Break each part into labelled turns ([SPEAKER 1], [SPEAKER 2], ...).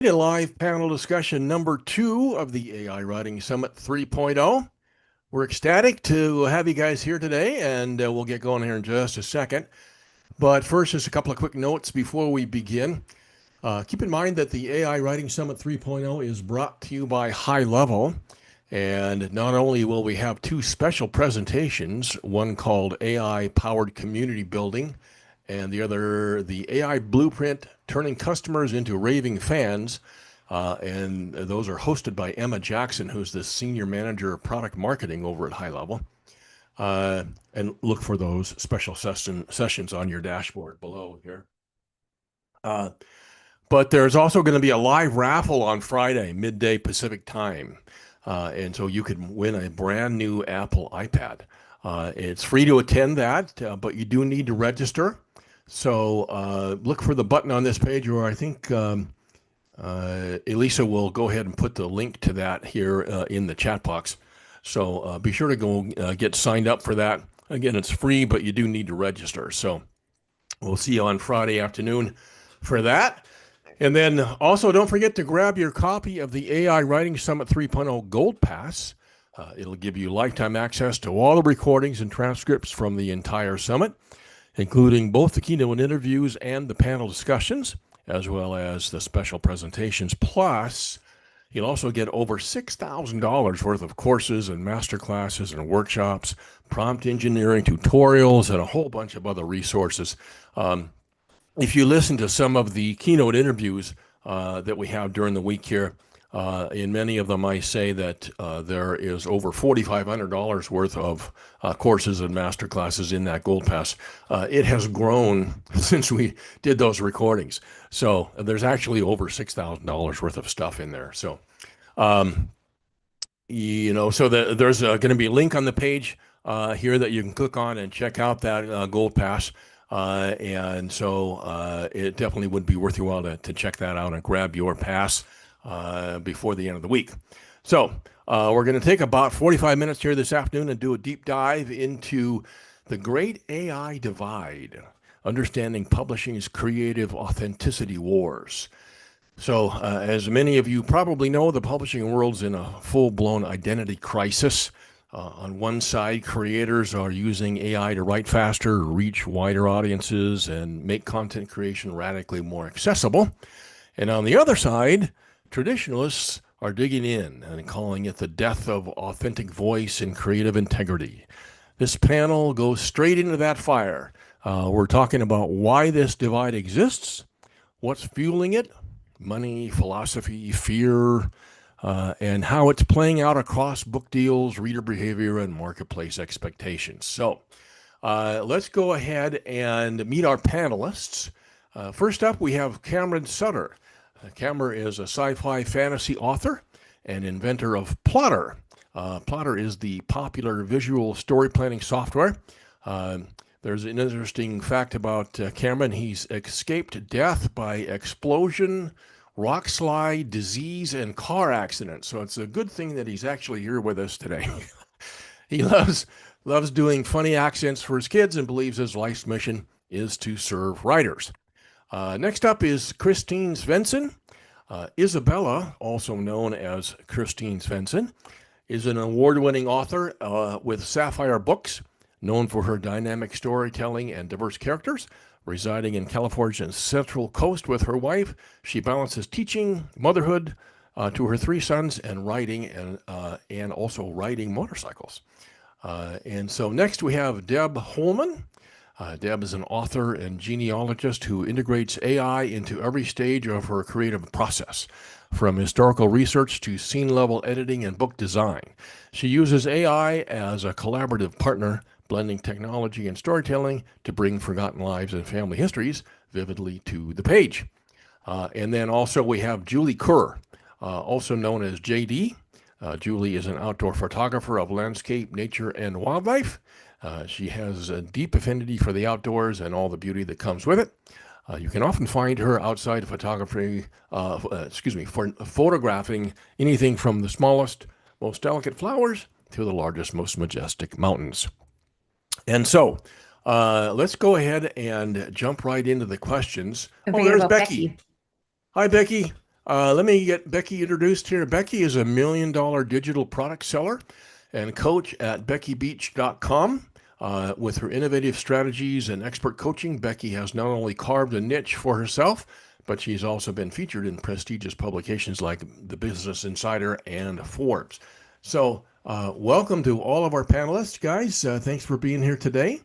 [SPEAKER 1] A live panel discussion number 2 of the AI Writing Summit 3.0. We're ecstatic to have you guys here today, and we'll get going here in just a second. But first, just a couple of quick notes before we begin. Keep in mind that the AI Writing Summit 3.0 is brought to you by High Level. And not only will we have 2 special presentations, one called AI Powered Community Building, and the other, the AI Blueprint Turning Customers into Raving Fans. And those are hosted by Emma Jackson, who's the Senior Manager of Product Marketing over at High Level. And look for those special sessions on your dashboard below here. But there's also going to be a live raffle on Friday, midday Pacific time. And so you can win a brand new Apple iPad. It's free to attend that, but you do need to register. So look for the button on this page, or I think Elisa will go ahead and put the link to that here in the chat box. So be sure to go get signed up for that. Again, it's free, but you do need to register. So we'll see you on Friday afternoon for that. And then also don't forget to grab your copy of the AI Writing Summit 3.0 Gold Pass. It'll give you lifetime access to all the recordings and transcripts from the entire summit, including both the keynote interviews and the panel discussions, as well as the special presentations. Plus, you'll also get over $6,000 worth of courses and masterclasses and workshops, prompt engineering tutorials, and a whole bunch of other resources. If you listen to some of the keynote interviews that we have during the week here, in many of them I say that there is over $4,500 worth of courses and master classes in that Gold Pass. It has grown since we did those recordings. So there's actually over $6,000 worth of stuff in there. So, so there's going to be a link on the page here that you can click on and check out that Gold Pass. And so it definitely would be worth your while to check that out and grab your pass before the end of the week. So we're going to take about 45 minutes here this afternoon and do a deep dive into the great AI divide, understanding publishing's creative authenticity wars. So as many of you probably know, the publishing world's in a full-blown identity crisis. On one side, creators are using AI to write faster, reach wider audiences, and make content creation radically more accessible. And on the other side, traditionalists are digging in and calling it the death of authentic voice and creative integrity. This panel goes straight into that fire. We're talking about why this divide exists, what's fueling it, money, philosophy, fear, and how it's playing out across book deals, reader behavior, and marketplace expectations. So let's go ahead and meet our panelists. First up, we have Cameron Sutter. Cameron is a sci-fi fantasy author and inventor of Plottr. Plottr is the popular visual story planning software. There's an interesting fact about Cameron. He's escaped death by explosion, rock slide, disease, and car accident. So it's a good thing that he's actually here with us today. He loves doing funny accents for his kids and believes his life's mission is to serve writers. Next up is Christine Svensson. Isabella, also known as Christine Svensson, is an award-winning author with Sapphire Books, known for her dynamic storytelling and diverse characters. Residing in California's Central Coast with her wife, she balances teaching, motherhood to her 3 sons, and writing, and also riding motorcycles. And so next we have Deb Holman. Deb is an author and genealogist who integrates AI into every stage of her creative process, from historical research to scene-level editing and book design. She uses AI as a collaborative partner, blending technology and storytelling to bring forgotten lives and family histories vividly to the page. And then also we have Julie Kerr, also known as JD. Julie is an outdoor photographer of landscape, nature, and wildlife. She has a deep affinity for the outdoors and all the beauty that comes with it. You can often find her outside photography, for photographing anything from the smallest, most delicate flowers to the largest, most majestic mountains. And so let's go ahead and jump right into the questions.
[SPEAKER 2] Don't forget
[SPEAKER 1] There's
[SPEAKER 2] about
[SPEAKER 1] Becky. Hi, Becky. Let me get Becky introduced here. Becky is a $1 million digital product seller and coach at beckybeach.com. With her innovative strategies and expert coaching, Becky has not only carved a niche for herself, but she's also been featured in prestigious publications like the Business Insider and Forbes. So, welcome to all of our panelists, guys. Thanks for being here today.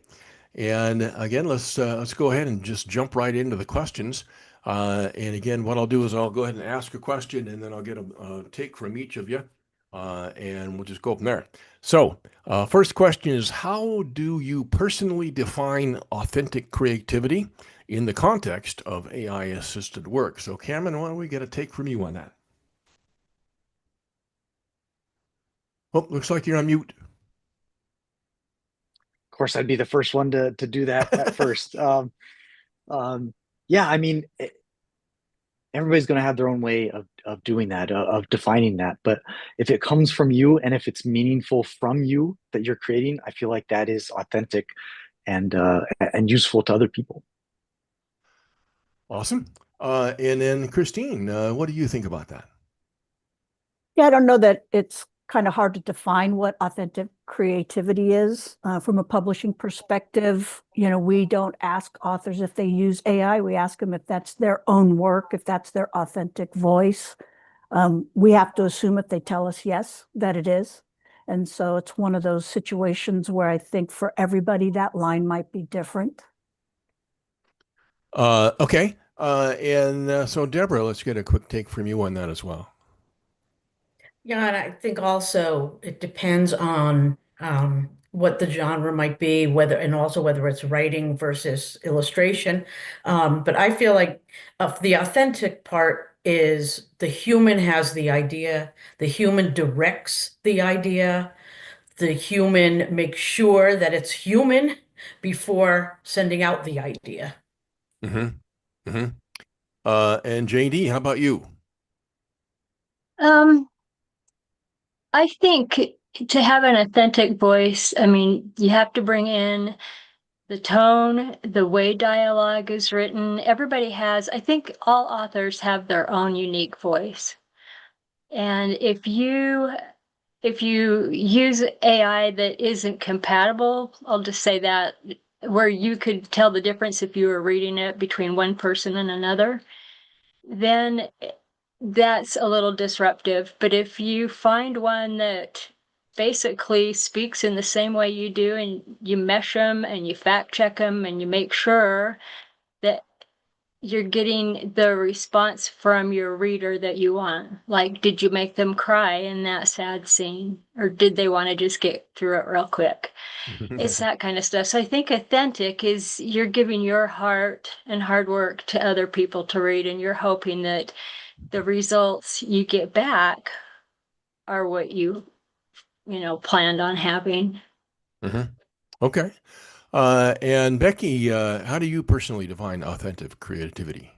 [SPEAKER 1] And again, let's go ahead and just jump right into the questions. And again, what I'll do is I'll go ahead and ask a question, and then I'll get a take from each of you, and we'll just go from there. So, first question is, how do you personally define authentic creativity in the context of AI-assisted work? So, Cameron, why don't we get a take from you on that? Oh, looks like you're on mute.
[SPEAKER 2] Of course, I'd be the first one to do that at first. Yeah, I mean, everybody's going to have their own way of doing that, of defining that. But if it comes from you and if it's meaningful from you that you're creating, I feel like that is authentic and useful to other people.
[SPEAKER 1] Awesome. And then Christine, what do you think about that?
[SPEAKER 3] Yeah, I don't know that it's kind of hard to define what authentic creativity is. From a publishing perspective, we don't ask authors if they use AI. We ask them if that's their own work, if that's their authentic voice. We have to assume if they tell us yes, that it is. And so it's one of those situations where I think for everybody, that line might be different.
[SPEAKER 1] Okay. And so Deborah, let's get a quick take from you on that as well.
[SPEAKER 4] Yeah, and I think also it depends on what the genre might be, and also whether it's writing versus illustration. But I feel like the authentic part is the human has the idea, the human directs the idea, the human makes sure that it's human before sending out the idea.
[SPEAKER 1] Mm-hmm. Mm-hmm. And JD, how about you?
[SPEAKER 5] I think to have an authentic voice, I mean, you have to bring in the tone, the way dialogue is written. I think all authors have their own unique voice. And if you use AI that isn't compatible, I'll just say that, where you could tell the difference if you were reading it between one person and another, then that's a little disruptive. But if you find one that basically speaks in the same way you do, and you mesh them and you fact check them and you make sure that you're getting the response from your reader that you want. Like, did you make them cry in that sad scene? Or did they want to just get through it real quick? It's that kind of stuff. So I think authentic is you're giving your heart and hard work to other people to read, and you're hoping that the results you get back are what you planned on having.
[SPEAKER 1] Mm-hmm. Okay. And Becky, how do you personally define authentic creativity?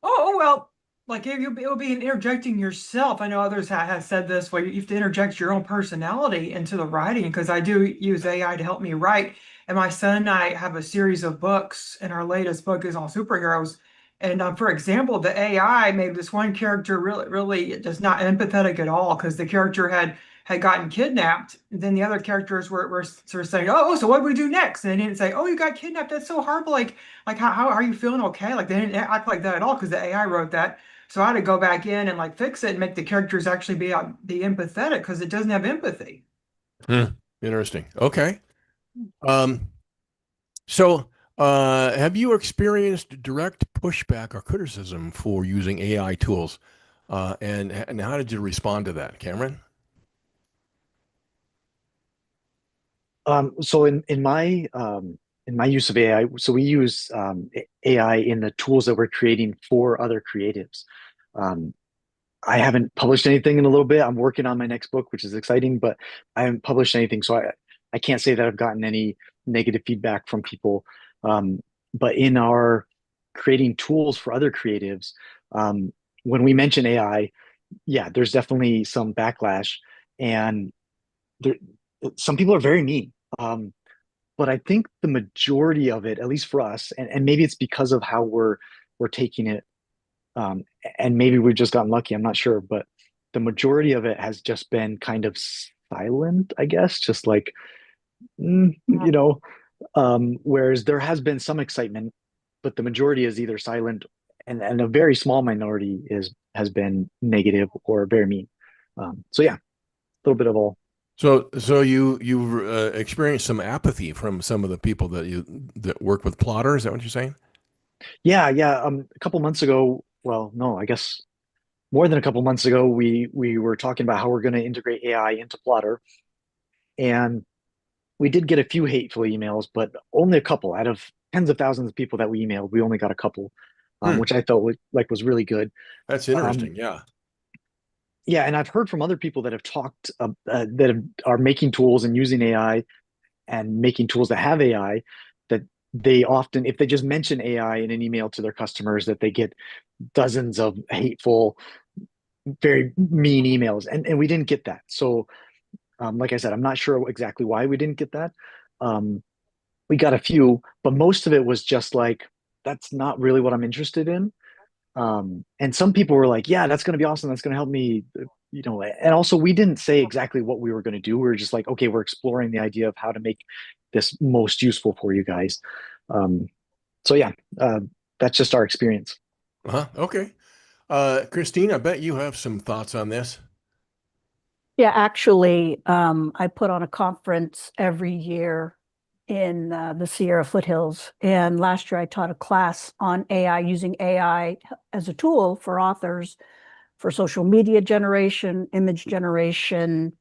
[SPEAKER 6] Oh, well, like it would be interjecting yourself. I know others have said this, where you have to interject your own personality into the writing, because I do use AI to help me write. And my son and I have a series of books, and our latest book is on superheroes. And for example, the AI made this one character really just not empathetic at all, because the character had gotten kidnapped. And then the other characters were sort of saying, "Oh, so what do we do next?" And they didn't say, "Oh, you got kidnapped. That's so horrible. Like how are you feeling? Okay?" Like they didn't act like that at all, because the AI wrote that. So I had to go back in and like fix it and make the characters actually be empathetic, because it doesn't have empathy.
[SPEAKER 1] Interesting. Okay. So have you experienced direct pushback or criticism for using AI tools? And how did you respond to that, Cameron?
[SPEAKER 2] So in my use of AI, so we use AI in the tools that we're creating for other creatives. I haven't published anything in a little bit. I'm working on my next book, which is exciting, but I haven't published anything, so I can't say that I've gotten any negative feedback from people. But in our creating tools for other creatives, when we mention AI, yeah, there's definitely some backlash, and there, some people are very mean. But I think the majority of it, at least for us, and maybe it's because of how we're taking it Um, and maybe we've just gotten lucky. I'm not sure, but the majority of it has just been kind of silent, I guess, just like, you know, whereas there has been some excitement, but the majority is either silent and a very small minority has been negative or very mean. So yeah, a little bit of all.
[SPEAKER 1] So you've experienced some apathy from some of the people that work with Plotter. Is that what you're saying?
[SPEAKER 2] Yeah, yeah. A couple months ago, well, no, I guess more than a couple months ago, we were talking about how we're going to integrate AI into Plotter, and we did get a few hateful emails, but only a couple out of tens of thousands of people that we emailed. We only got a couple,
[SPEAKER 1] Hmm.
[SPEAKER 2] which I felt like was really good.
[SPEAKER 1] That's
[SPEAKER 2] Um,
[SPEAKER 1] interesting. Yeah.
[SPEAKER 2] yeah, and I've heard from other people that have talked are making tools and using AI and making tools that have AI that they often, if they just mention AI in an email to their customers, that they get dozens of hateful, very mean emails, and we didn't get that. So, like I said, I'm not sure exactly why we didn't get that. Um, we got a few, but most of it was just like, that's not really what I'm interested in. And some people were like, yeah, that's going to be awesome. That's going to help me, you know. And also, we didn't say exactly what we were going to do. We were just like, okay, we're exploring the idea of how to make this most useful for you guys. Um, so yeah, that's just our experience.
[SPEAKER 1] Okay. Christine, I bet you have some thoughts on this.
[SPEAKER 3] Yeah, actually, I put on a conference every year in the Sierra foothills. And last year I taught a class on AI, using AI as a tool for authors for social media generation, image generation,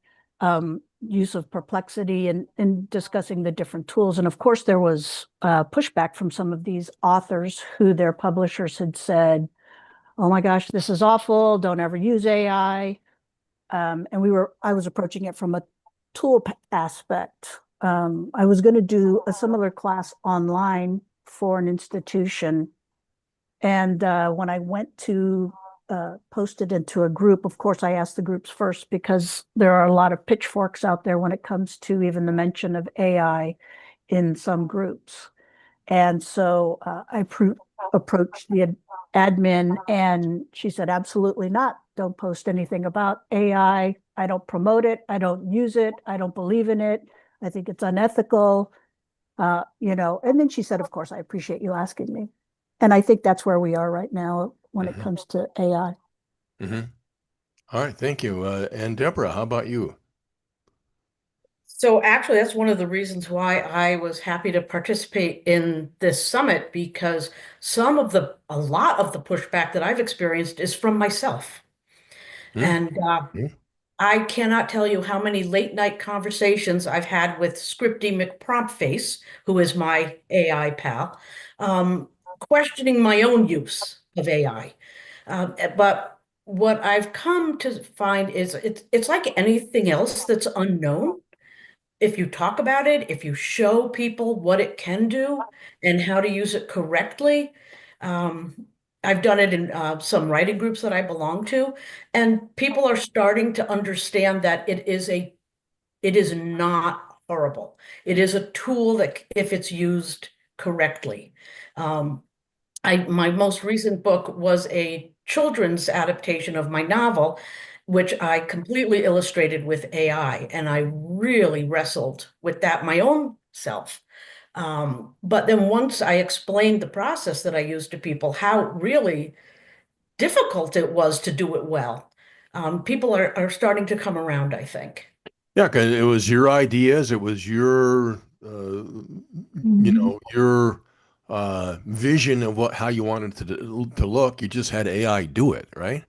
[SPEAKER 3] use of Perplexity, and discussing the different tools. And of course, there was pushback from some of these authors who their publishers had said, oh my gosh, this is awful. Don't ever use AI. And I was approaching it from a tool aspect. I was going to do a similar class online for an institution. And when I went to post it into a group, of course, I asked the groups first because there are a lot of pitchforks out there when it comes to even the mention of AI in some groups. And so I approached the admin, and she said, absolutely not. Don't post anything about AI. I don't promote it. I don't use it. I don't believe in it. I think it's unethical. You know, and then she said, of course, I appreciate you asking me. And I think that's where we are right now when it comes to AI.
[SPEAKER 1] Mm-hmm. All right. Thank you. And Deborah, how about you?
[SPEAKER 4] So actually, that's one of the reasons why I was happy to participate in this summit, because a lot of the pushback that I've experienced is from myself.
[SPEAKER 1] Hmm.
[SPEAKER 4] And
[SPEAKER 1] Hmm.
[SPEAKER 4] I cannot tell you how many late night conversations I've had with Scripty McPromptface, who is my AI pal, questioning my own use of AI. But what I've come to find is it's like anything else that's unknown. If you talk about it, if you show people what it can do and how to use it correctly, um, I've done it in some writing groups that I belong to, and people are starting to understand that it is not horrible. It is a tool that, if it's used correctly. Um, my most recent book was a children's adaptation of my novel, which I completely illustrated with AI, and I really wrestled with that my own self. But then once I explained the process that I used to people, how really difficult it was to do it well, people are starting to come around, I think.
[SPEAKER 1] Yeah, because it was your ideas. It was your, your vision of how you wanted to look. You just had AI do it, right?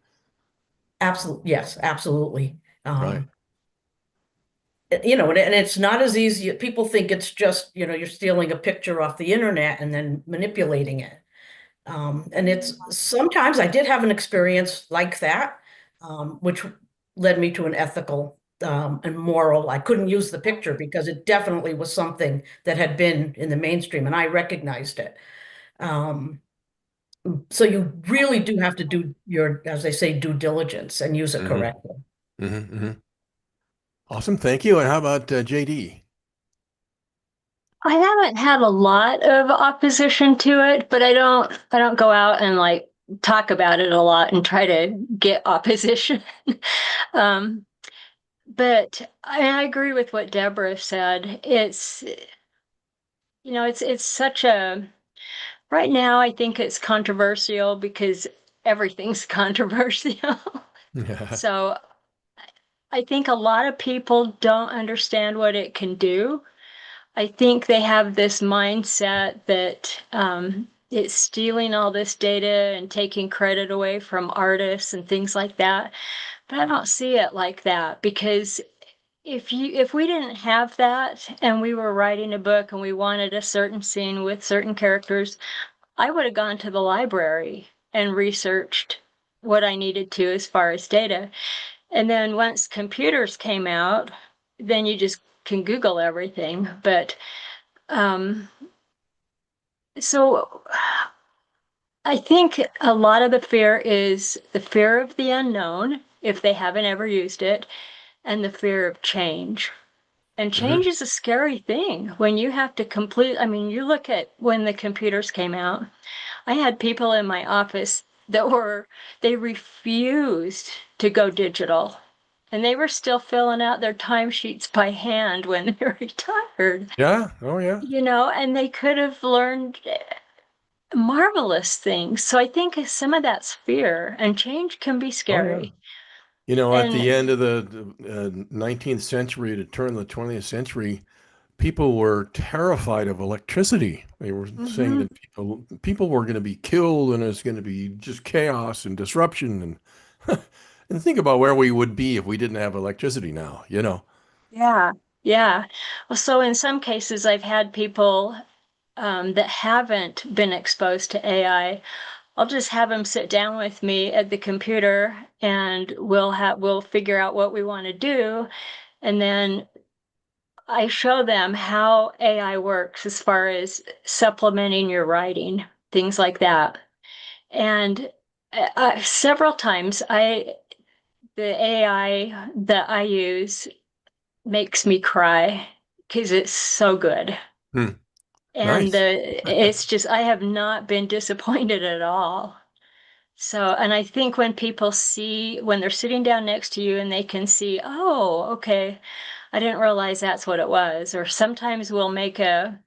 [SPEAKER 4] Absolutely, yes, absolutely.
[SPEAKER 1] Right.
[SPEAKER 4] And it's not as easy. People think it's just, you're stealing a picture off the internet and then manipulating it. And it's sometimes I did have an experience like that, which led me to an ethical and moral. I couldn't use the picture because it definitely was something that had been in the mainstream and I recognized it. Um, so you really do have to do your, as they say, due diligence and use it
[SPEAKER 1] Hmm.
[SPEAKER 4] correctly.
[SPEAKER 1] Hmm. Awesome. Thank you. And how about JD?
[SPEAKER 5] I haven't had a lot of opposition to it, but I don't go out and like talk about it a lot and try to get opposition. um, but I agree with what Deborah said. It's, it's such a, right now, I think it's controversial because everything's controversial.
[SPEAKER 1] Yeah.
[SPEAKER 5] So I think a lot of people don't understand what it can do. I think they have this mindset that it's stealing all this data and taking credit away from artists and things like that. But I don't see it like that, because if we didn't have that and we were writing a book and we wanted a certain scene with certain characters, I would have gone to the library and researched what I needed to as far as data. And then once computers came out, then you just can Google everything. But um, so I think a lot of the fear is the fear of the unknown, if they haven't ever used it, and the fear of change. And
[SPEAKER 1] Mhm.
[SPEAKER 5] change is a scary thing when you have to I mean, you look at when the computers came out, I had people in my office they refused to go digital. And they were still filling out their timesheets by hand when they retired,
[SPEAKER 1] Yeah. Oh, yeah.
[SPEAKER 5] and they could have learned marvelous things. So I think some of that's fear, and change can be
[SPEAKER 1] Oh, yeah.
[SPEAKER 5] scary.
[SPEAKER 1] At the
[SPEAKER 5] And
[SPEAKER 1] end of the 19th century to turn of the 20th century, people were terrified of electricity. They were saying
[SPEAKER 5] mhm.
[SPEAKER 1] that people were going to be killed and it's going to be just chaos and disruption. And and think about where we would be if we didn't have electricity now, you know.
[SPEAKER 5] Yeah, yeah. Well, so in some cases, I've had people that haven't been exposed to AI. I'll just have them sit down with me at the computer, and we'll figure out what we want to do, and then I show them how AI works as far as supplementing your writing, things like that. And several times, the AI that I use makes me cry because it's so good.
[SPEAKER 1] Hmm.
[SPEAKER 5] And
[SPEAKER 1] Nice.
[SPEAKER 5] it's just, I have not been disappointed at all. So, and I think when they're sitting down next to you and they can see, oh, okay, I didn't realize that's what it was. Or sometimes we'll make a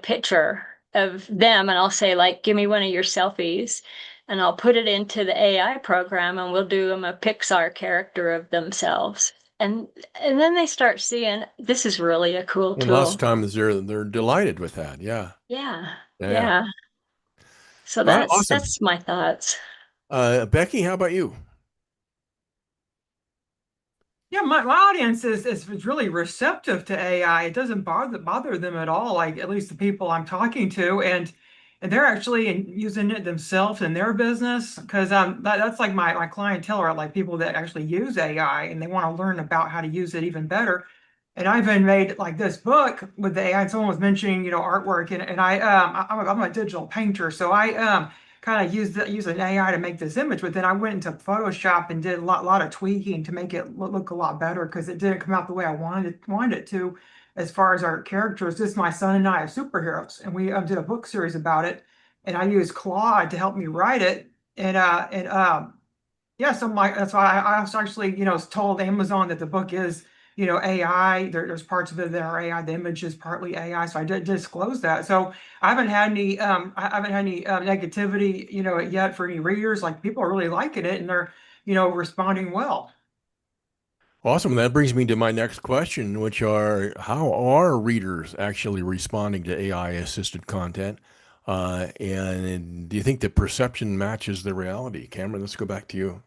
[SPEAKER 5] picture of them and I'll say, like, give me one of your selfies. And I'll put it into the AI program and we'll do them a Pixar character of themselves. And then they start seeing this is really a cool
[SPEAKER 1] And lots of
[SPEAKER 5] tool.
[SPEAKER 1] times they're delighted with that. Yeah.
[SPEAKER 5] Yeah.
[SPEAKER 1] Yeah. Yeah.
[SPEAKER 5] Yeah. So
[SPEAKER 1] All right.
[SPEAKER 5] that's
[SPEAKER 1] Awesome.
[SPEAKER 5] that's my thoughts.
[SPEAKER 1] Becky, how about you?
[SPEAKER 6] Yeah, my audience is really receptive to AI. It doesn't bother them at all, like at least the people I'm talking to, and they're actually using it themselves in their business because that's like my clientele are like people that actually use AI and they want to learn about how to use it even better. And I even made like this book with the AI. And someone was mentioning, artwork, and I'm a digital painter, so I kind of use an AI to make this image. But then I went into Photoshop and did a lot of tweaking to make it look a lot better because it didn't come out the way I wanted it to. As far as our characters, this my son and I are superheroes, and we did a book series about it. And I used Claude to help me write it, and yeah, so that's why I also actually, told Amazon that the book is, AI. There's parts of it that are AI. The image is partly AI. So I did disclose that. So I haven't had any negativity, yet for any readers. Like people are really liking it and they're, responding well.
[SPEAKER 1] Awesome. That brings me to my next question, which are how are readers actually responding to AI assisted content? And do you think the perception matches the reality? Cameron, let's go back to you.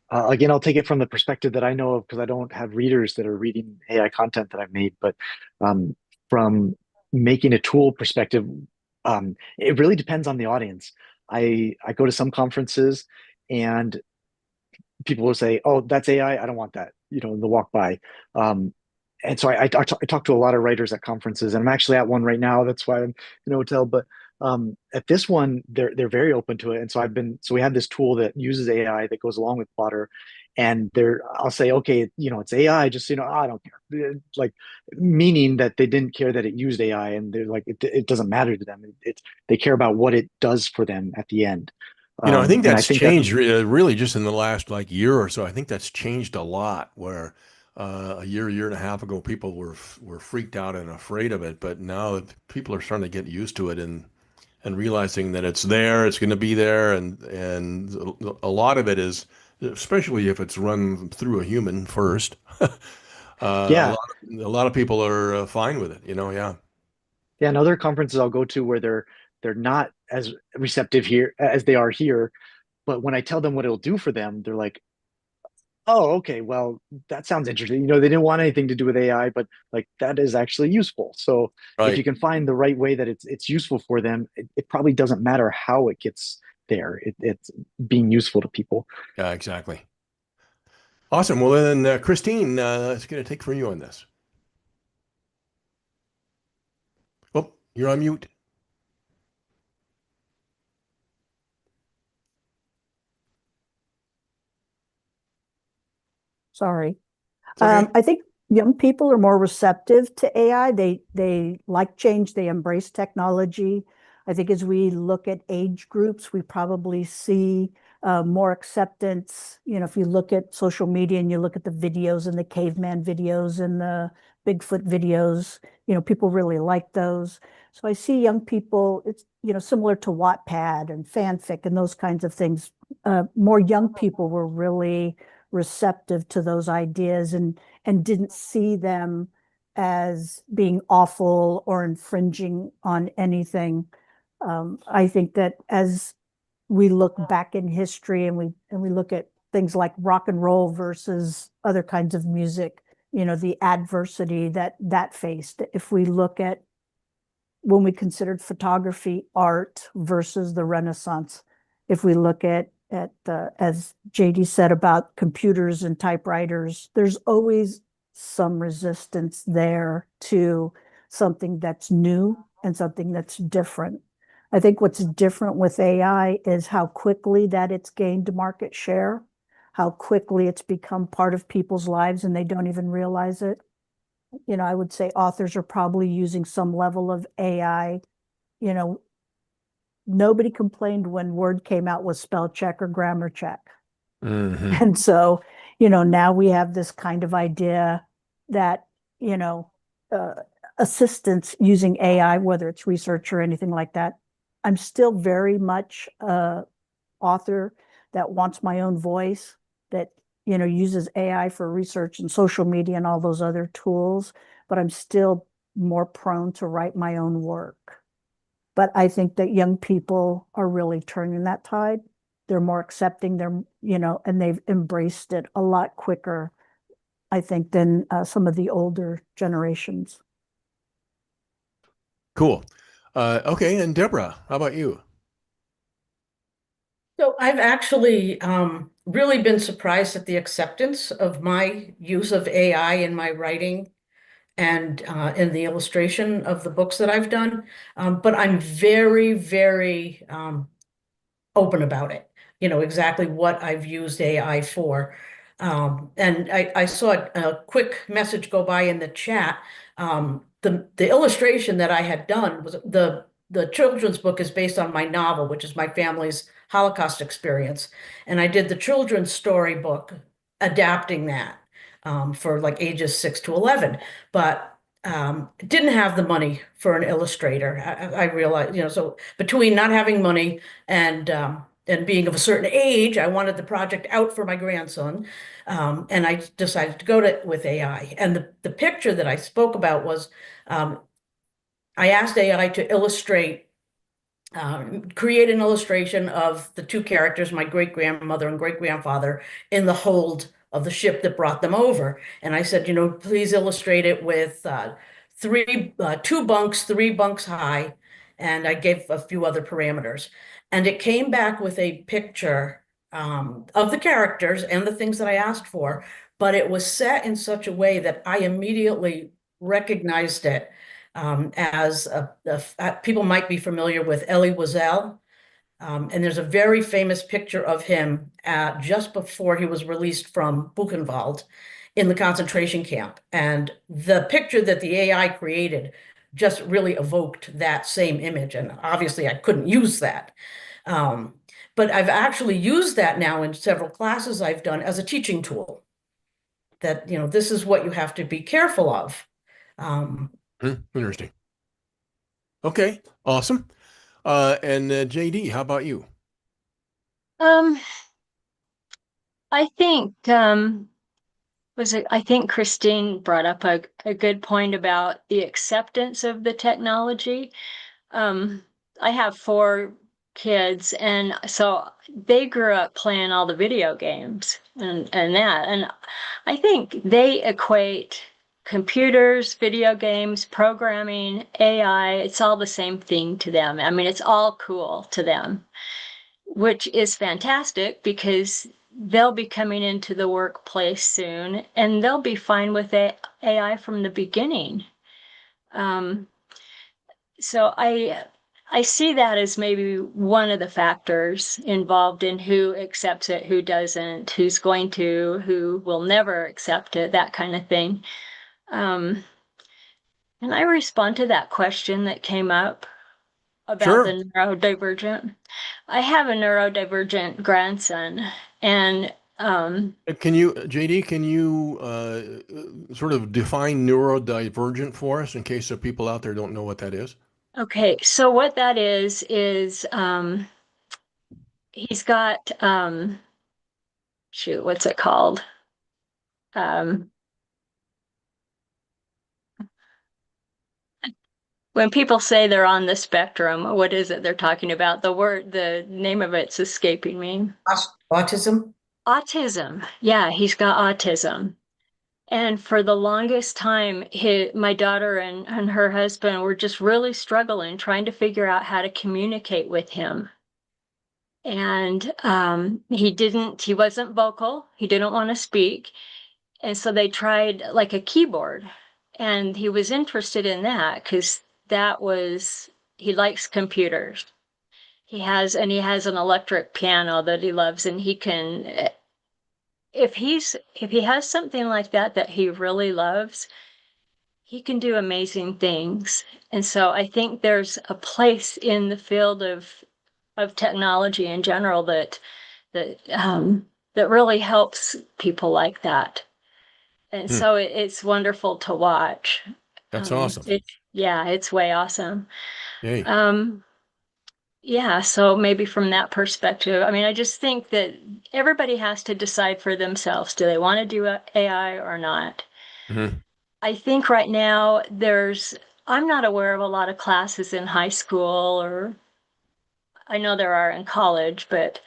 [SPEAKER 2] Again, I'll take it from the perspective that I know of because I don't have readers that are reading AI content that I've made. But um, from making a tool perspective, it really depends on the audience. I go to some conferences and people will say, "Oh, that's AI. I don't want that." And they'll walk by. And so I talk to a lot of writers at conferences, and I'm actually at one right now. That's why I'm in a hotel. But at this one, they're very open to it. And so we have this tool that uses AI that goes along with Plotter, and I'll say, okay, it's AI. Just I don't care. Like meaning that they didn't care that it used AI, and they're like, it doesn't matter to them. They care about what it does for them at the end.
[SPEAKER 1] I think
[SPEAKER 2] And I
[SPEAKER 1] that's
[SPEAKER 2] think that's
[SPEAKER 1] changed really just in the last like year or so. I think that's changed a lot. Where a year and a half ago, people were freaked out and afraid of it, but now people are starting to get used to it and realizing that it's there, it's going to be there, and a lot of it is, especially if it's run through a human first.
[SPEAKER 2] yeah.
[SPEAKER 1] A lot of people are fine with it. Yeah.
[SPEAKER 2] Yeah, and other conferences I'll go to where they're not as receptive here as they are here, but when I tell them what it'll do for them, they're like, "Oh, okay, well, that sounds interesting." They didn't want anything to do with AI, but like that is actually useful. So if you
[SPEAKER 1] Right.
[SPEAKER 2] can find the right way that it's useful for them, it probably doesn't matter how it gets there. It's being useful to people.
[SPEAKER 1] Yeah, exactly. Awesome. Well, then, Christine, it's going to take from you on this. Oh, you're on mute.
[SPEAKER 3] Sorry.
[SPEAKER 1] It's okay.
[SPEAKER 3] I think young people are more receptive to AI. They like change. They embrace technology. I think as we look at age groups, we probably see more acceptance. If you look at social media and you look at the videos and the caveman videos and the Bigfoot videos, people really like those. So I see young people, it's, similar to Wattpad and fanfic and those kinds of things. More young people were really receptive to those ideas and didn't see them as being awful or infringing on anything. I think that as we look back in history and we look at things like rock and roll versus other kinds of music, the adversity that faced. If we look at when we considered photography art versus the Renaissance, if we look at as JD said about computers and typewriters, there's always some resistance there to something that's new and something that's different. I think what's different with AI is how quickly that it's gained market share, how quickly it's become part of people's lives and they don't even realize it. I would say authors are probably using some level of AI. You know, Nobody complained when Word came out with spell check or grammar check.
[SPEAKER 1] Hmm.
[SPEAKER 3] And so, now we have this kind of idea that, you know, uh, assistance using AI, whether it's research or anything like that. I'm still very much a author that wants my own voice, that, uses AI for research and social media and all those other tools, but I'm still more prone to write my own work. But I think that young people are really turning that tide. They're more accepting, and they've embraced it a lot quicker, I think, than some of the older generations.
[SPEAKER 1] Cool. Okay, and Deborah, how about you?
[SPEAKER 4] So I've actually really been surprised at the acceptance of my use of AI in my writing and in the illustration of the books that I've done. But I'm very, very open about it, exactly what I've used AI for. And I saw a quick message go by in the chat. The illustration that I had done was the children's book is based on my novel, which is my family's Holocaust experience. And I did the children's storybook adapting that for like ages 6 to 11. But didn't have the money for an illustrator. I realized, so between not having money and being of a certain age, I wanted the project out for my grandson, and I decided to go with AI. And the picture that I spoke about was I asked AI to illustrate, create an illustration of the two characters, my great grandmother and great grandfather, in the hold of the ship that brought them over. And I said, please illustrate it with two bunks, 3 bunks high. And I gave a few other parameters. And it came back with a picture of the characters and the things that I asked for, but it was set in such a way that I immediately recognized it as people might be familiar with Elie Wiesel. And there's a very famous picture of him just before he was released from Buchenwald in the concentration camp. And the picture that the AI created just really evoked that same image. And obviously I couldn't use that. but I've actually used that now in several classes I've done as a teaching tool. That, this is what you have to be careful of.
[SPEAKER 1] Interesting. Okay, awesome. And JD, how about you?
[SPEAKER 5] I think I think Christine brought up a good point about the acceptance of the technology. I have 4 kids, and so they grew up playing all the video games and that. And I think they equate computers, video games, programming, AI, it's all the same thing to them. I mean, it's all cool to them, which is fantastic because they'll be coming into the workplace soon and they'll be fine with AI from the beginning. So I see that as maybe one of the factors involved in who accepts it, who doesn't, who's going to, who will never accept it, that kind of thing. Can I respond to that question that came up about
[SPEAKER 1] Sure.
[SPEAKER 5] the neurodivergent? I have a neurodivergent grandson, and
[SPEAKER 1] JD, can you sort of define neurodivergent for us in case the people out there don't know what that is?
[SPEAKER 5] okay, so what that is he's got shoot, what's it called? When people say they're on the spectrum, what is it they're talking about? The name of it's escaping me.
[SPEAKER 4] Autism?
[SPEAKER 5] Autism. Yeah, he's got autism. And for the longest time, my daughter and her husband were just really struggling, trying to figure out how to communicate with him. And he wasn't vocal. He didn't want to speak. And so they tried like a keyboard. And he was interested in that because he likes computers. He has an electric piano that he loves, and he can, if he has something like that he really loves, he can do amazing things. And so I think there's a place in the field of technology in general that really helps people like that. And so it's wonderful to watch.
[SPEAKER 1] That's awesome.
[SPEAKER 5] It's way awesome.
[SPEAKER 1] Yay.
[SPEAKER 5] Yeah, so maybe from that perspective, I mean, I just think that everybody has to decide for themselves, do they want to do AI or not?
[SPEAKER 1] Mhm.
[SPEAKER 5] I think right now I'm not aware of a lot of classes in high school, or I know there are in college, but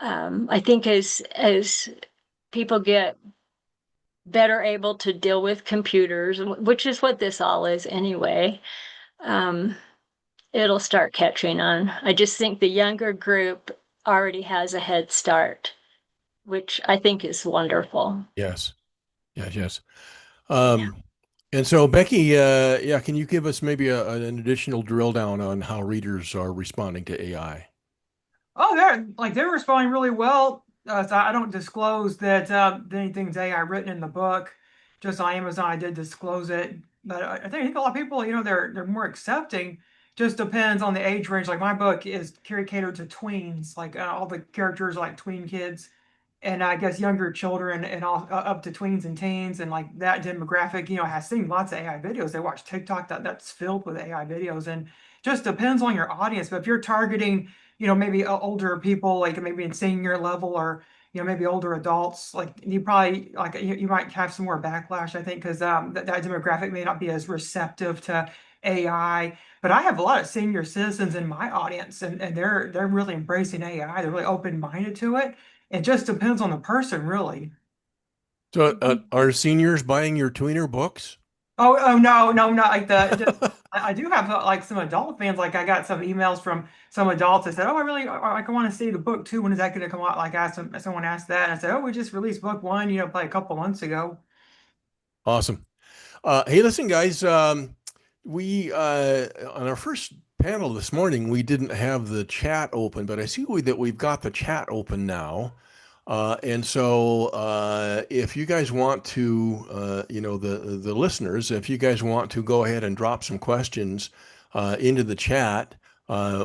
[SPEAKER 5] I think as people get better able to deal with computers, which is what this all is anyway, it'll start catching on. I just think the younger group already has a head start, which I think is wonderful.
[SPEAKER 1] Yes. Yes. And so Becky, can you give us maybe an additional drill down on how readers are responding to AI?
[SPEAKER 6] Oh, they're responding really well. So I don't disclose that anything's AI written in the book. Just on Amazon, I did disclose it. But I think a lot of people, they're more accepting. Just depends on the age range. Like my book is catered to tweens. Like all the characters are like tween kids, and I guess younger children and all up to tweens and teens, and like that demographic, has seen lots of AI videos. They watch TikTok that's filled with AI videos, and just depends on your audience. But if you're targeting maybe older people, like maybe in senior level, or maybe older adults, like you probably like you might have some more backlash, I think, because that demographic may not be as receptive to AI. But I have a lot of senior citizens in my audience, and they're really embracing AI. They're really open-minded to it. It just depends on the person, really.
[SPEAKER 1] So are seniors buying your tweener books?
[SPEAKER 6] Oh no, not like that. I do have like some adult fans. Like I got some emails from some adults that said, "Oh, I want to see the book too. When is that going to come out?" Like someone asked that, and I said, "Oh, we just released book 1, probably a couple months ago."
[SPEAKER 1] Awesome. Hey, listen, guys. We on our first panel this morning, we didn't have the chat open, but I see that we've got the chat open now. And so if you guys want to, the listeners, if you guys want to go ahead and drop some questions into the chat,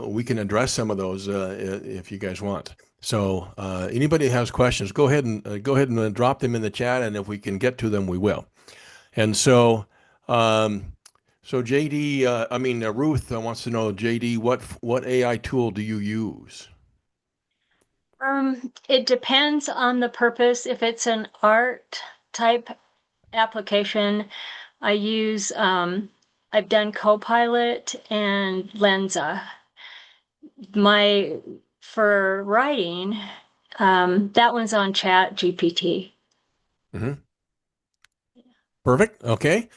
[SPEAKER 1] we can address some of those if you guys want. So anybody has questions, go ahead and drop them in the chat, and if we can get to them, we will. And so, so JD, Ruth wants to know, JD, what AI tool do you use?
[SPEAKER 5] It depends on the purpose. If it's an art type application, I use, I've done Copilot and Lenza. For writing, that one's on Chat GPT.
[SPEAKER 1] Mm-hmm. Perfect. Okay.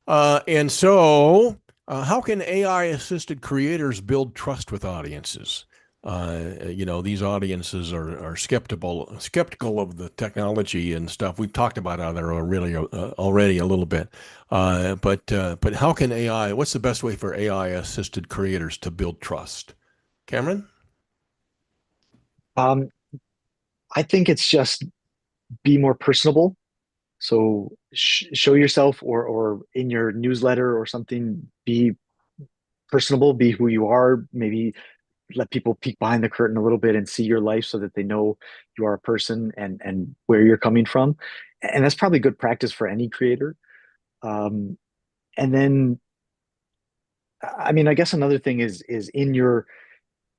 [SPEAKER 1] And so, how can AI-assisted creators build trust with audiences? These audiences are skeptical of the technology and stuff. We've talked about how they're really already a little bit. But how can AI? What's the best way for AI-assisted creators to build trust? Cameron?
[SPEAKER 2] I think it's just be more personable. So show yourself, or in your newsletter or something, be personable, be who you are. Maybe let people peek behind the curtain a little bit and see your life so that they know you are a person and where you're coming from. And that's probably good practice for any creator. And then, I mean, I guess another thing is in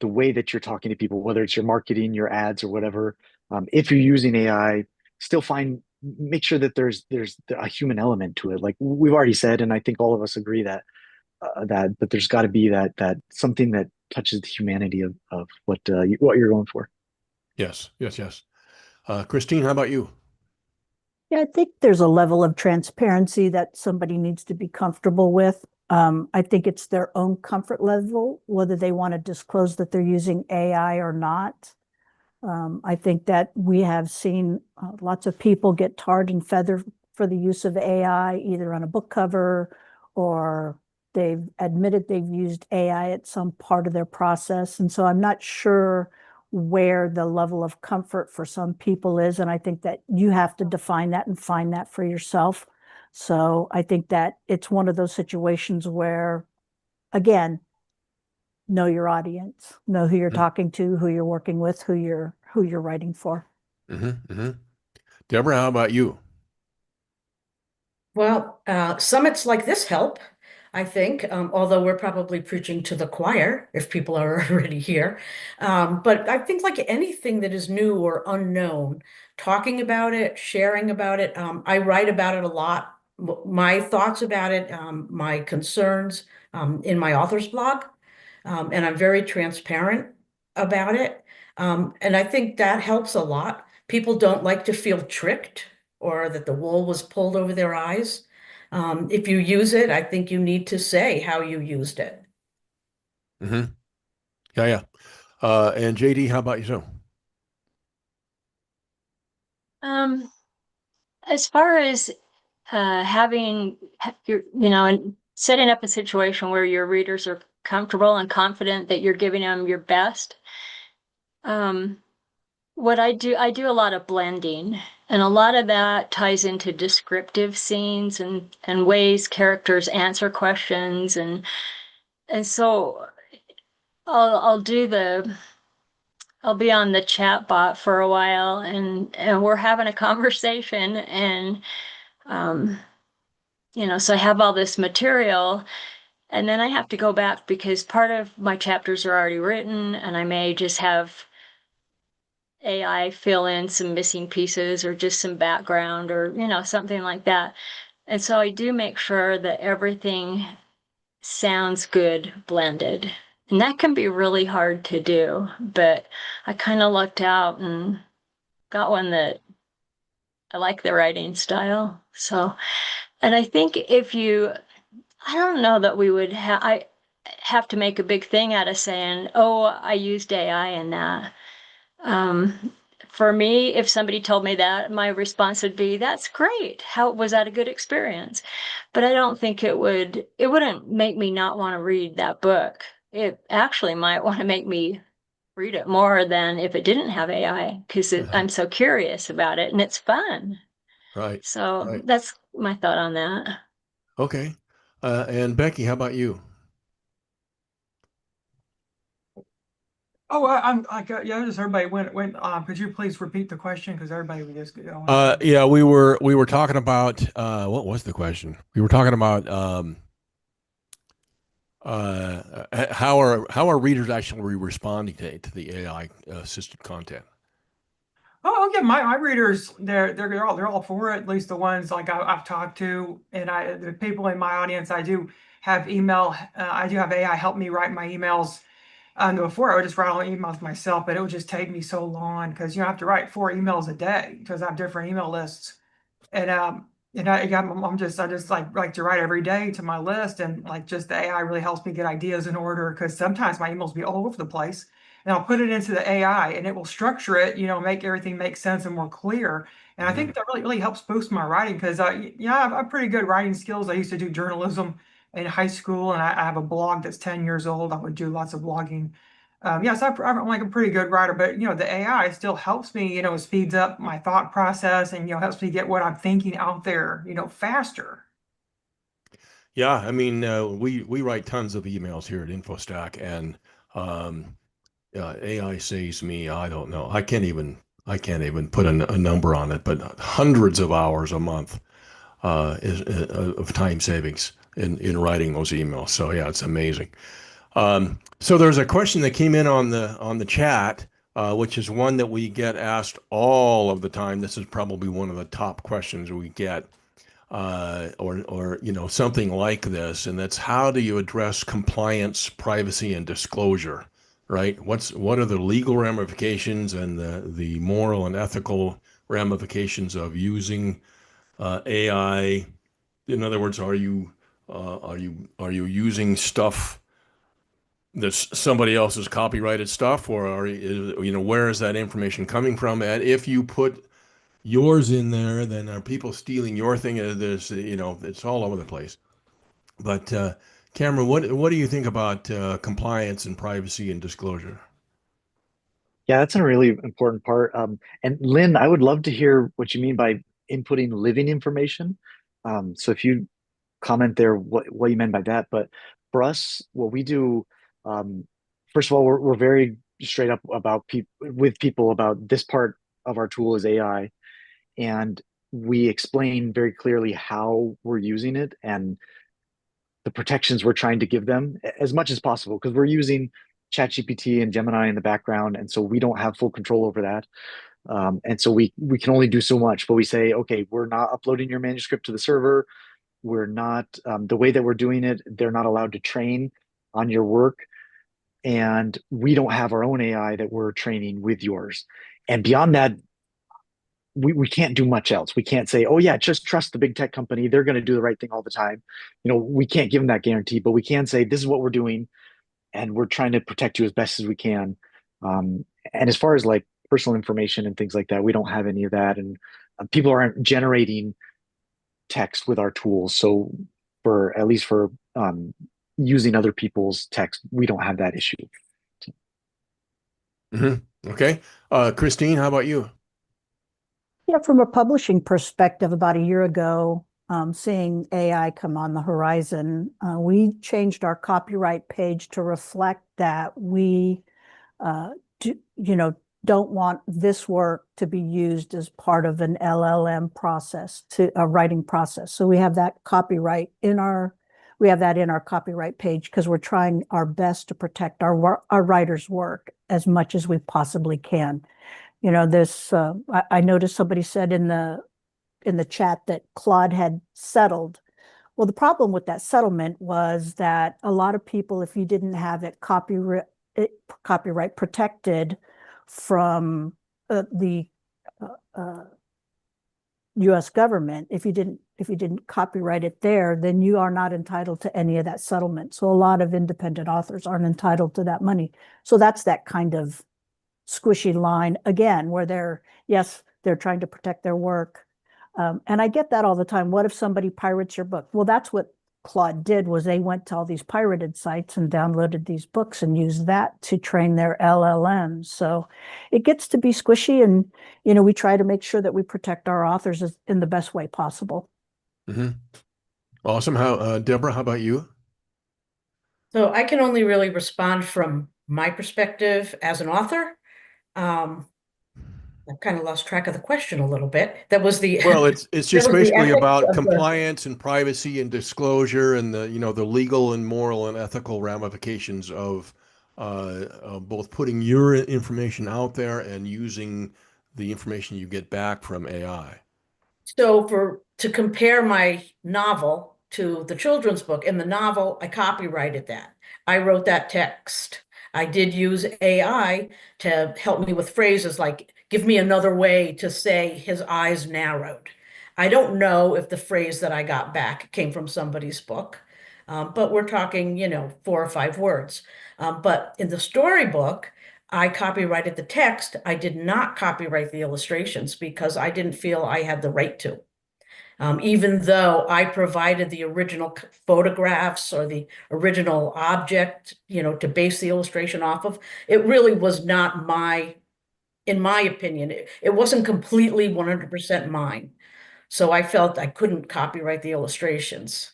[SPEAKER 2] the way that you're talking to people, whether it's your marketing, your ads, or whatever. If you're using AI, still make sure that there's a human element to it. Like we've already said, and I think all of us agree that there's got to be that something that touches the humanity of what you're going for.
[SPEAKER 1] Yes. Christine, how about you?
[SPEAKER 3] Yeah, I think there's a level of transparency that somebody needs to be comfortable with. I think it's their own comfort level, whether they want to disclose that they're using AI or not. I think that we have seen lots of people get tarred and feathered for the use of AI, either on a book cover or they've admitted they've used AI at some part of their process. And so I'm not sure where the level of comfort for some people is. And I think that you have to define that and find that for yourself. So I think that it's one of those situations where, again, know your audience, know who you're talking to, who you're working with, who you're writing for.
[SPEAKER 1] Deborah, how about you?
[SPEAKER 4] Well, summits like this help, I think, although we're probably preaching to the choir if people are already here. But I think like anything that is new or unknown, talking about it, sharing about it, I write about it a lot, my thoughts about it, my concerns in my author's blog, and I'm very transparent about it. And I think that helps a lot. People don't like to feel tricked or that the wool was pulled over their eyes. If you use it, I think you need to say how you used it.
[SPEAKER 1] Mm-hmm. Yeah. And JD, how about you?
[SPEAKER 5] As far as having and setting up a situation where your readers are comfortable and confident that you're giving them your best. What I do a lot of blending, and a lot of that ties into descriptive scenes and ways characters answer questions, and so I'll be on the chat bot for a while, and we're having a conversation, and so I have all this material, and then I have to go back because part of my chapters are already written, and I may just have AI fill in some missing pieces or just some background or, something like that. And so I do make sure that everything sounds good blended. And that can be really hard to do, but I kind of lucked out and got one that I like the writing style. So, and I think I don't know that I have to make a big thing out of saying, oh, I used AI in that. For me, if somebody told me that, my response would be, that's great. How was that a good experience? But I don't think it wouldn't make me not want to read that book. It actually might want to make me read it more than if it didn't have AI, because I'm so curious about it and it's fun.
[SPEAKER 1] Right.
[SPEAKER 5] So
[SPEAKER 1] Right.
[SPEAKER 5] that's my thought on that.
[SPEAKER 1] Okay. And Becky, how about you?
[SPEAKER 6] Oh, I'm like, yeah, just everybody went, could you please repeat the question? Because everybody was just going.
[SPEAKER 1] Yeah, we were talking about what was the question? We were talking about how are readers actually responding to the AI assisted content?
[SPEAKER 6] Oh yeah, my readers, they're all for it. At least the ones like I've talked to, and the people in my audience, I do have email. I do have AI help me write my emails. Before I would just write all the emails myself, but it would just take me so long because I have to write 4 emails a day because I have different email lists. And I just like to write every day to my list, and like just the AI really helps me get ideas in order because sometimes my emails be all over the place, and I'll put it into the AI and it will structure it, make everything make sense and more clear. And I
[SPEAKER 1] Mhm.
[SPEAKER 6] think that really helps boost my writing because I have pretty good writing skills. I used to do journalism in high school, and I have a blog that's 10 years old. I would do lots of blogging. Yes, I'm like a pretty good writer, but the AI still helps me, speeds up my thought process and helps me get what I'm thinking out there, faster.
[SPEAKER 1] Yeah, I mean, we write tons of emails here at InfoStack, and um, AI saves me. I don't know. I can't even put a number on it, but hundreds of hours a month is of time savings in writing those emails. So yeah, it's amazing. So there's a question that came in on the chat, which is one that we get asked all of the time. This is probably one of the top questions we get, or something like this, and that's how do you address compliance, privacy, and disclosure, right? What are the legal ramifications and the moral and ethical ramifications of using AI? In other words, are you using stuff that's somebody else's copyrighted stuff, or where is that information coming from? And if you put yours in there, then are people stealing your thing? It's all over the place. But Cameron, what do you think about compliance and privacy and disclosure?
[SPEAKER 2] Yeah, that's a really important part. And Lynn, I would love to hear what you mean by inputting living information. So if you comment there, what you meant by that. But for us, what we do, um, first of all, we're very straight up about people about this part of our tool is AI, and we explain very clearly how we're using it and the protections we're trying to give them as much as possible because we're using ChatGPT and Gemini in the background, and so we don't have full control over that. And so we can only do so much. But we say, okay, we're not uploading your manuscript to the server. We're not the way that we're doing it. They're not allowed to train on your work, and we don't have our own AI that we're training with yours. And beyond that, we can't do much else. We can't say, oh yeah, just trust the big tech company. They're going to do the right thing all the time. We can't give them that guarantee, but we can say this is what we're doing, and we're trying to protect you as best as we can. Um, and as far as like personal information and things like that, we don't have any of that, and people aren't generating text with our tools. So for at least for using other people's text, we don't have that issue.
[SPEAKER 1] Okay. Christine, how about you?
[SPEAKER 3] Yeah, from a publishing perspective, about a year ago, seeing AI come on the horizon, we changed our copyright page to reflect that we do, don't want this work to be used as part of an LLM process, to a writing process. So we have that we have that in our copyright page because we're trying our best to protect our writers' work as much as we possibly can. I noticed somebody said in the chat that Claude had settled. Well, the problem with that settlement was that a lot of people, if you didn't have it copyright protected from the U.S. government, if you didn't copyright it there, then you are not entitled to any of that settlement. So a lot of independent authors aren't entitled to that money. So that's that kind of squishy line again, where they're trying to protect their work. And I get that all the time. What if somebody pirates your book? Well, that's what Claude did, was they went to all these pirated sites and downloaded these books and used that to train their LLMs. So it gets to be squishy, and we try to make sure that we protect our authors in the best way possible.
[SPEAKER 1] Awesome. Deborah, how about you?
[SPEAKER 4] So I can only really respond from my perspective as an author. I've kind of lost track of the question a little bit. That was the
[SPEAKER 1] Well, it's
[SPEAKER 4] that
[SPEAKER 1] just
[SPEAKER 4] was the
[SPEAKER 1] basically
[SPEAKER 4] ethics
[SPEAKER 1] about
[SPEAKER 4] of the.
[SPEAKER 1] compliance and privacy and disclosure and the legal and moral and ethical ramifications of both putting your information out there and using the information you get back from AI.
[SPEAKER 4] So to compare my novel to the children's book, in the novel, I copyrighted that. I wrote that text. I did use AI to help me with phrases like, give me another way to say his eyes narrowed. I don't know if the phrase that I got back came from somebody's book, but we're talking, 4 or 5 words. But in the storybook, I copyrighted the text. I did not copyright the illustrations because I didn't feel I had the right to. Even though I provided the original photographs or the original object, to base the illustration off of, it really was not in my opinion, it wasn't completely 100% mine. So I felt I couldn't copyright the illustrations.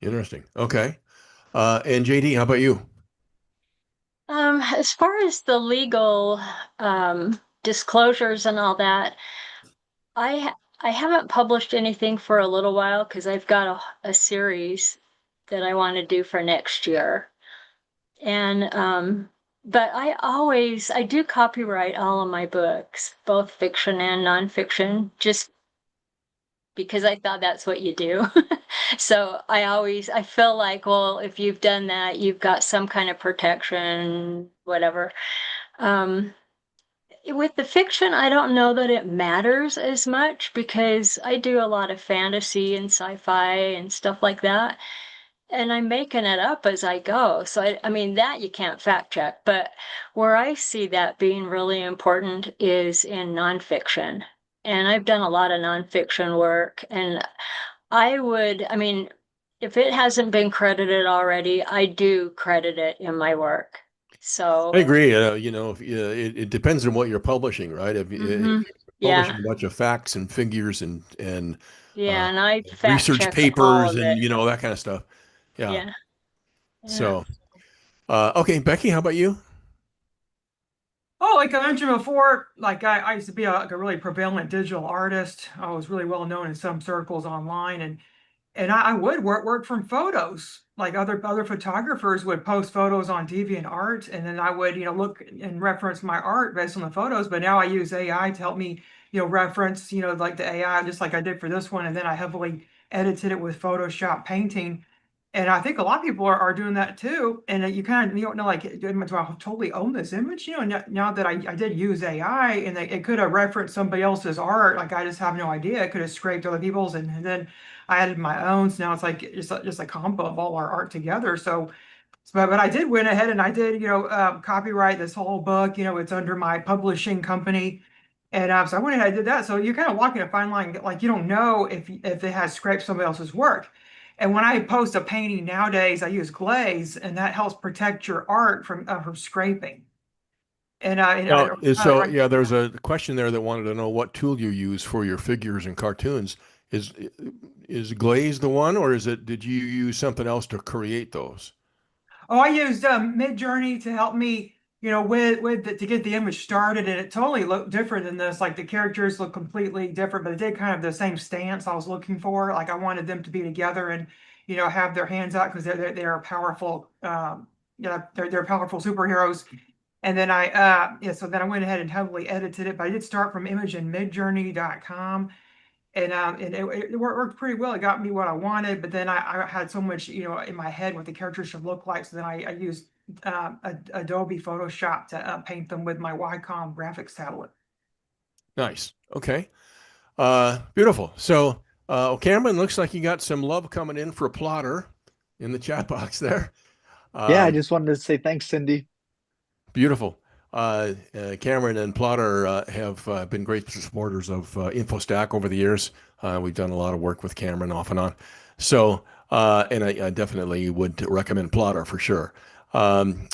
[SPEAKER 1] Interesting. Okay. And JD, how about you?
[SPEAKER 5] As far as the legal disclosures and all that, I haven't published anything for a little while because I've got a series that I want to do for next year. And but I do copyright all of my books, both fiction and nonfiction, just because I thought that's what you do. So I feel like, well, if you've done that, you've got some kind of protection, whatever. With the fiction, I don't know that it matters as much because I do a lot of fantasy and sci-fi and stuff like that. And I'm making it up as I go. So, I mean, that you can't fact check. But where I see that being really important is in nonfiction. And I've done a lot of nonfiction work. And I mean, if it hasn't been credited already, I do credit it in my work.
[SPEAKER 1] I
[SPEAKER 5] So,
[SPEAKER 1] agree. It depends on what you're publishing, right? If
[SPEAKER 5] mhm.
[SPEAKER 1] you're
[SPEAKER 5] Yeah.
[SPEAKER 1] publishing a bunch of facts and figures and uh,
[SPEAKER 5] Yeah, and I fact
[SPEAKER 1] research
[SPEAKER 5] check all
[SPEAKER 1] papers
[SPEAKER 5] of
[SPEAKER 1] and
[SPEAKER 5] it.
[SPEAKER 1] that kind of stuff. Yeah.
[SPEAKER 5] Yeah. Yeah.
[SPEAKER 1] So, okay, Becky, how about you?
[SPEAKER 6] Oh, like I mentioned before, like I used to be like a really prevalent digital artist. I was really well known in some circles online, and I would work from photos. Like other photographers would post photos on DeviantArt, and then I would look and reference my art based on the photos. But now I use AI to help me reference like the AI just like I did for this one, and then I heavily edited it with Photoshop painting. And I think a lot of people are doing that too. And you kind of you don't know like do I totally own this image? Now that I did use AI and it could have referenced somebody else's art, like I just have no idea. It could have scraped other people's and then I added my own. So now it's like just a combo of all our art together. But I did went ahead and I did copyright this whole book. It's under my publishing company. And so I went ahead and did that. So you're kind of walking a fine line, like you don't know if it has scraped somebody else's work. And when I post a painting nowadays, I use glaze, and that helps protect your art from scraping.
[SPEAKER 1] Now, so yeah, there's a question there that wanted to know what tool you use for your figures and cartoons. Is is Glaze the one, or did you use something else to create those?
[SPEAKER 6] Oh, I used Midjourney to help me, to get the image started, and it totally looked different than this. Like the characters look completely different, but it did kind of the same stance I was looking for. Like I wanted them to be together and have their hands out because they're powerful. They're powerful superheroes. And then so then I went ahead and heavily edited it, but I did start from image in midjourney.com. And it worked pretty well. It got me what I wanted, but then I had so much, in my head what the characters should look like. So then I used Adobe Photoshop to paint them with my Wacom graphics tablet.
[SPEAKER 1] Nice. Okay. Beautiful. So, Cameron, looks like you got some love coming in for Plotter in the chat box there.
[SPEAKER 2] Yeah, I just wanted to say thanks, Cindy.
[SPEAKER 1] Beautiful. Cameron and Plotter have been great supporters of InfoStack over the years. We've done a lot of work with Cameron off and on. So, and I definitely would recommend Plotter for sure. And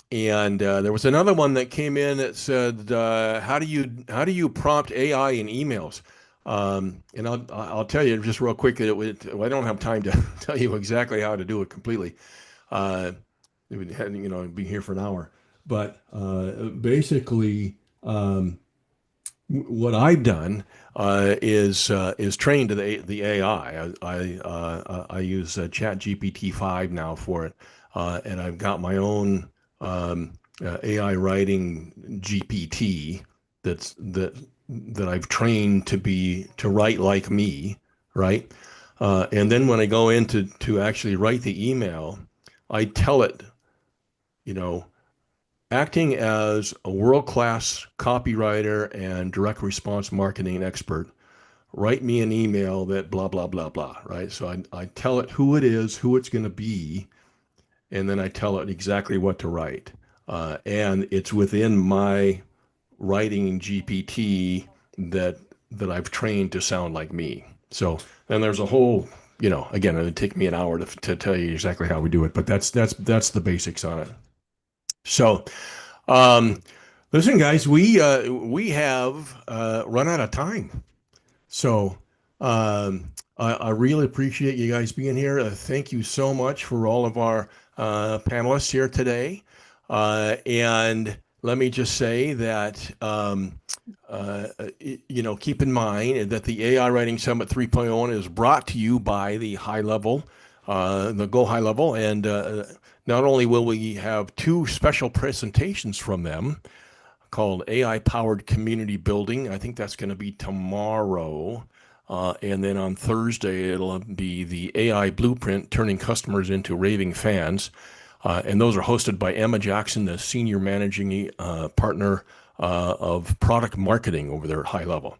[SPEAKER 1] there was another one that came in that said, how do you prompt AI in emails? And I'll tell you just real quick that I don't have time to tell you exactly how to do it completely. It would be here for an hour. but basically, what I've done is trained the AI. I use ChatGPT 5 now for it, and I've got my own AI writing GPT that I've trained to write like me, right? And then when I go in to actually write the email, I tell it, you know, acting as a world-class copywriter and direct response marketing expert, write me an email that blah, blah, blah, blah, right? So I tell it who it is, who it's going to be, and then I tell it exactly what to write. And it's within my writing GPT that I've trained to sound like me. So then there's a whole, again, it'd take me an hour to tell you exactly how we do it, but that's the basics on it. So, listen, guys, we have run out of time. So, I really appreciate you guys being here. Thank you so much for all of our panelists here today. And let me just say that, keep in mind that the AI Writing Summit 3.0 is brought to you by the High Level, the Go High Level. And not only will we have 2 special presentations from them called AI Powered Community Building. I think that's going to be tomorrow. And then on Thursday, it'll be the AI Blueprint, Turning Customers into Raving Fans. And those are hosted by Emma Jackson, the Senior Managing Partner of Product Marketing over there at High Level.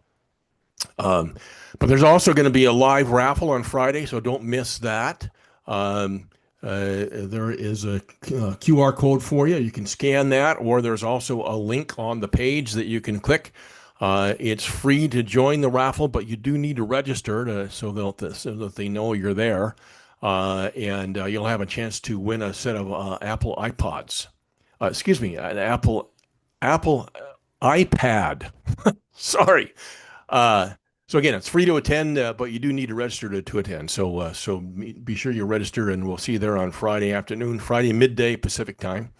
[SPEAKER 1] But there's also going to be a live raffle on Friday, so don't miss that. There is a QR code for you. You can scan that, or there's also a link on the page that you can click. It's free to join the raffle, but you do need to register so that they know you're there. And you'll have a chance to win a set of Apple iPods. An Apple iPad. Sorry. So again, it's free to attend, but you do need to register to attend. So be sure you register, and we'll see you there on Friday afternoon, Friday midday Pacific time.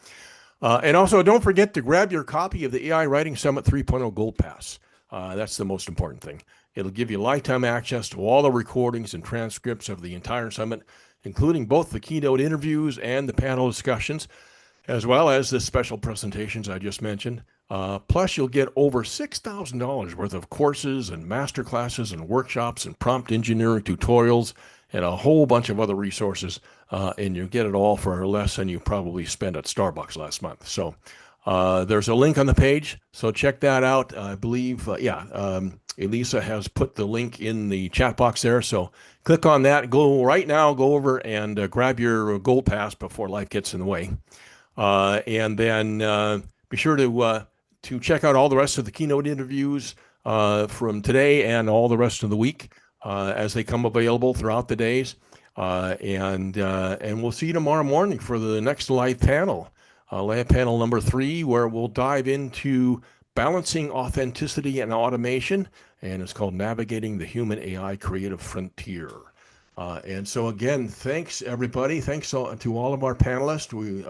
[SPEAKER 1] And also, don't forget to grab your copy of the AI Writing Summit 3.0 Gold Pass. That's the most important thing. It'll give you lifetime access to all the recordings and transcripts of the entire summit, including both the keynote interviews and the panel discussions, as well as the special presentations I just mentioned. Plus, you'll get over $6,000 worth of courses and masterclasses and workshops and prompt engineering tutorials and a whole bunch of other resources. And you'll get it all for less than you probably spent at Starbucks last month. So there's a link on the page. So check that out. I believe, Elisa has put the link in the chat box there. So click on that. Go over and grab your Gold Pass before life gets in the way. And then be sure to check out all the rest of the keynote interviews from today and all the rest of the week as they come available throughout the days. And we'll see you tomorrow morning for the next live panel number 3, where we'll dive into balancing authenticity and automation. And it's called Navigating the Human AI Creative Frontier. And so again, thanks everybody. Thanks to all of our panelists. We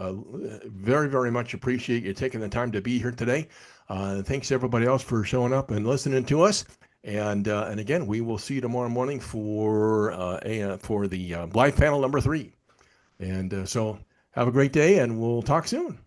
[SPEAKER 1] very, very much appreciate you taking the time to be here today. Thanks everybody else for showing up and listening to us. And again, we will see you tomorrow morning for the live panel number 3. And so have a great day, and we'll talk soon.